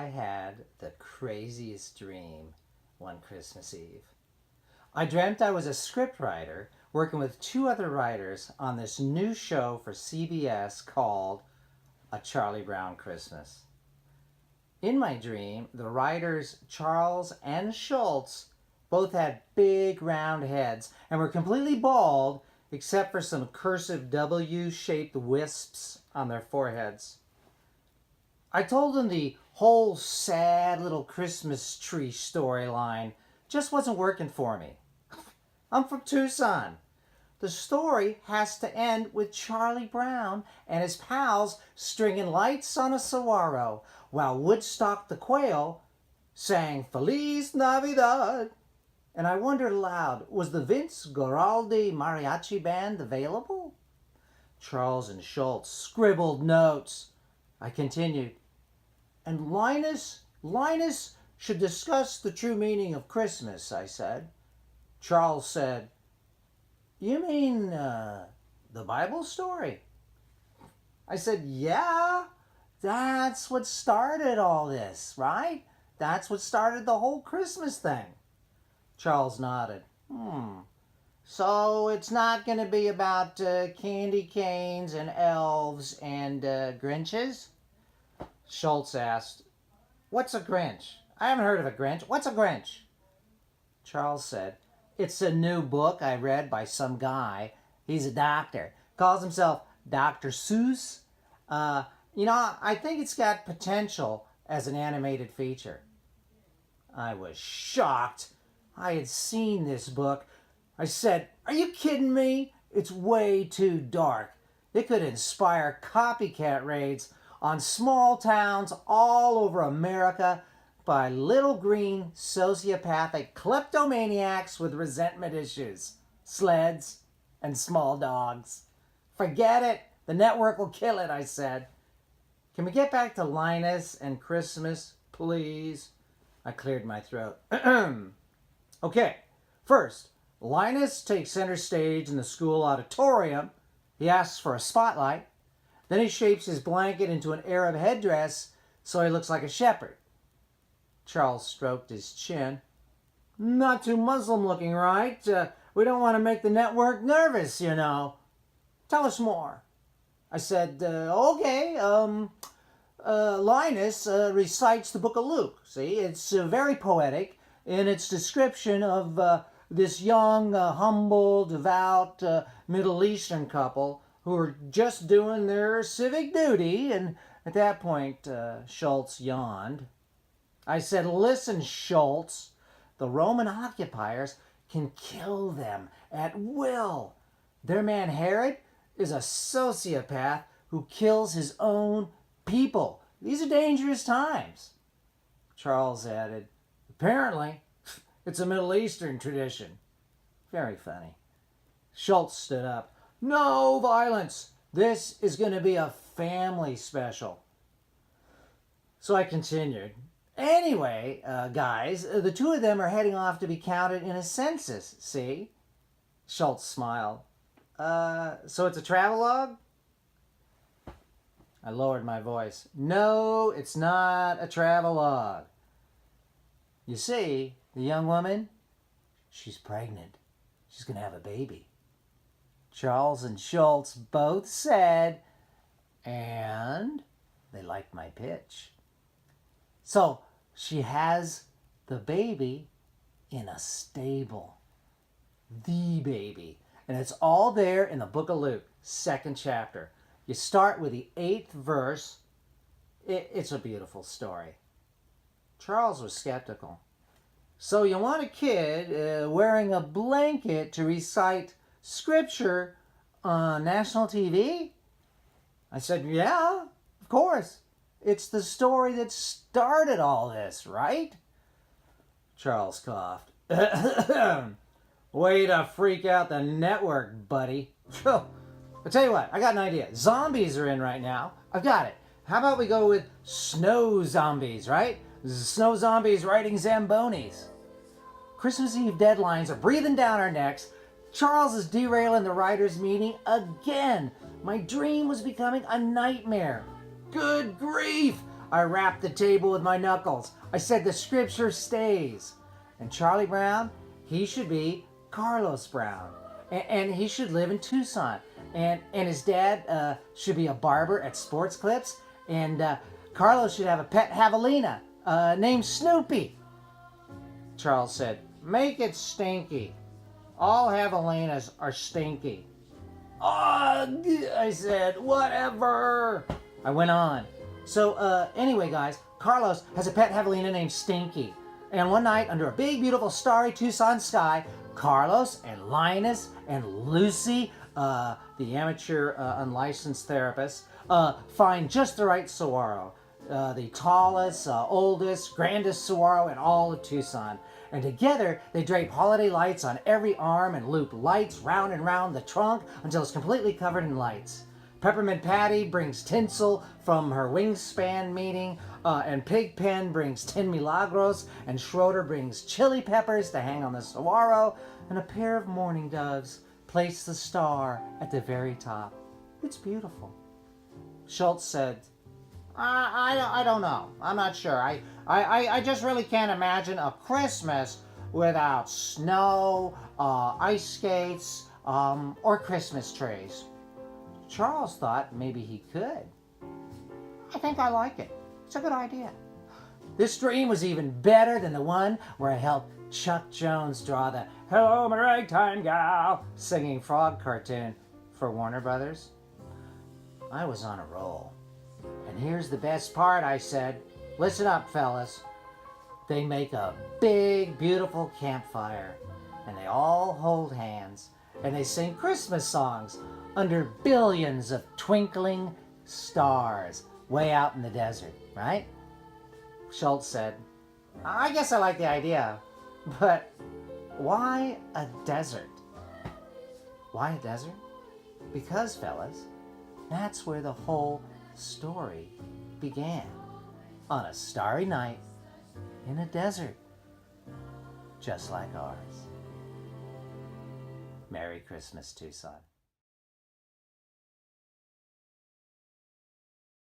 I had the craziest dream one Christmas Eve. I dreamt I was a scriptwriter working with two other writers on this new show for CBS called A Charlie Brown Christmas. In my dream, the writers Charles and Schultz both had big round heads and were completely bald except for some cursive W-shaped wisps on their foreheads. I told them the whole sad little Christmas tree storyline just wasn't working for me. I'm from Tucson. The story has to end with Charlie Brown and his pals stringing lights on a saguaro while Woodstock the Quail sang Feliz Navidad. And I wondered aloud, was the Vince Guaraldi mariachi band available? Charles and Schultz scribbled notes. I continued, and Linus should discuss the true meaning of Christmas, I said. Charles said, you mean the Bible story? I said, yeah, that's what started all this, right? That's what started the whole Christmas thing. Charles nodded. So it's not going to be about candy canes and elves and Grinches? Schultz asked, what's a Grinch? I haven't heard of a Grinch. What's a Grinch? Charles said, it's a new book I read by some guy. He's a doctor. Calls himself Dr. Seuss. I think it's got potential as an animated feature. I was shocked. I had seen this book. I said, are you kidding me? It's way too dark. It could inspire copycat raids on small towns all over America by little green sociopathic kleptomaniacs with resentment issues, sleds, and small dogs. Forget it. The network will kill it, I said. Can we get back to Linus and Christmas, please? I cleared my throat. Okay, first, Linus takes center stage in the school auditorium. He asks for a spotlight. Then he shapes his blanket into an Arab headdress so he looks like a shepherd. Charles stroked his chin. Not too Muslim looking, right? We don't want to make the network nervous, you know. Tell us more. I said, okay, Linus recites the book of Luke. See, it's very poetic in its description of this young, humble, devout Middle Eastern couple who are just doing their civic duty. And at that point, Schultz yawned. I said, listen, Schultz, the Roman occupiers can kill them at will. Their man Herod is a sociopath who kills his own people. These are dangerous times. Charles added, apparently, it's a Middle Eastern tradition. Very funny. Schultz stood up. No violence. This is going to be a family special. So I continued. Anyway, guys, the two of them are heading off to be counted in a census, see? Schultz smiled. So it's a travelogue? I lowered my voice. No, it's not a travelogue. You see, the young woman, she's pregnant. She's going to have a baby. Charles and Schultz both said, and they liked my pitch. So she has the baby in a stable. The baby. And it's all there in the book of Luke, 2nd chapter. You start with the 8th verse. It's a beautiful story. Charles was skeptical. So you want a kid wearing a blanket to recite scripture on national TV? I said, yeah, of course. It's the story that started all this, right? Charles coughed. Way to freak out the network, buddy. I'll tell you what, I got an idea. Zombies are in right now. I've got it. How about we go with snow zombies, right? Snow zombies riding Zambonis. Christmas Eve deadlines are breathing down our necks. Charles is derailing the writers' meeting again. My dream was becoming a nightmare. Good grief! I rapped the table with my knuckles. I said the scripture stays. And Charlie Brown, he should be Carlos Brown. And he should live in Tucson. And his dad should be a barber at Sports Clips. And Carlos should have a pet javelina named Snoopy. Charles said, make it Stinky. All javelinas are stinky. Ugh, I said, whatever. I went on. So anyway, guys, Carlos has a pet javelina named Stinky. And one night, under a big, beautiful, starry Tucson sky, Carlos and Linus and Lucy, the amateur unlicensed therapist, find just the right saguaro. The tallest, oldest, grandest saguaro in all of Tucson. And together, they drape holiday lights on every arm and loop lights round and round the trunk until it's completely covered in lights. Peppermint Patty brings tinsel from her wingspan meeting, and Pigpen brings 10 milagros, and Schroeder brings chili peppers to hang on the saguaro, and a pair of mourning doves place the star at the very top. It's beautiful. Schultz said, I don't know. I'm not sure. I just really can't imagine a Christmas without snow, ice skates, or Christmas trees. Charles thought maybe he could. I think I like it. It's a good idea. This dream was even better than the one where I helped Chuck Jones draw the Hello, my ragtime gal singing frog cartoon for Warner Brothers. I was on a roll. And here's the best part, I said. Listen up, fellas. They make a big, beautiful campfire, and they all hold hands, and they sing Christmas songs under billions of twinkling stars way out in the desert, right? Schultz said, I guess I like the idea, but why a desert? Why a desert? Because, fellas, that's where the whole story began. On a starry night in a desert, just like ours. Merry Christmas, Tucson.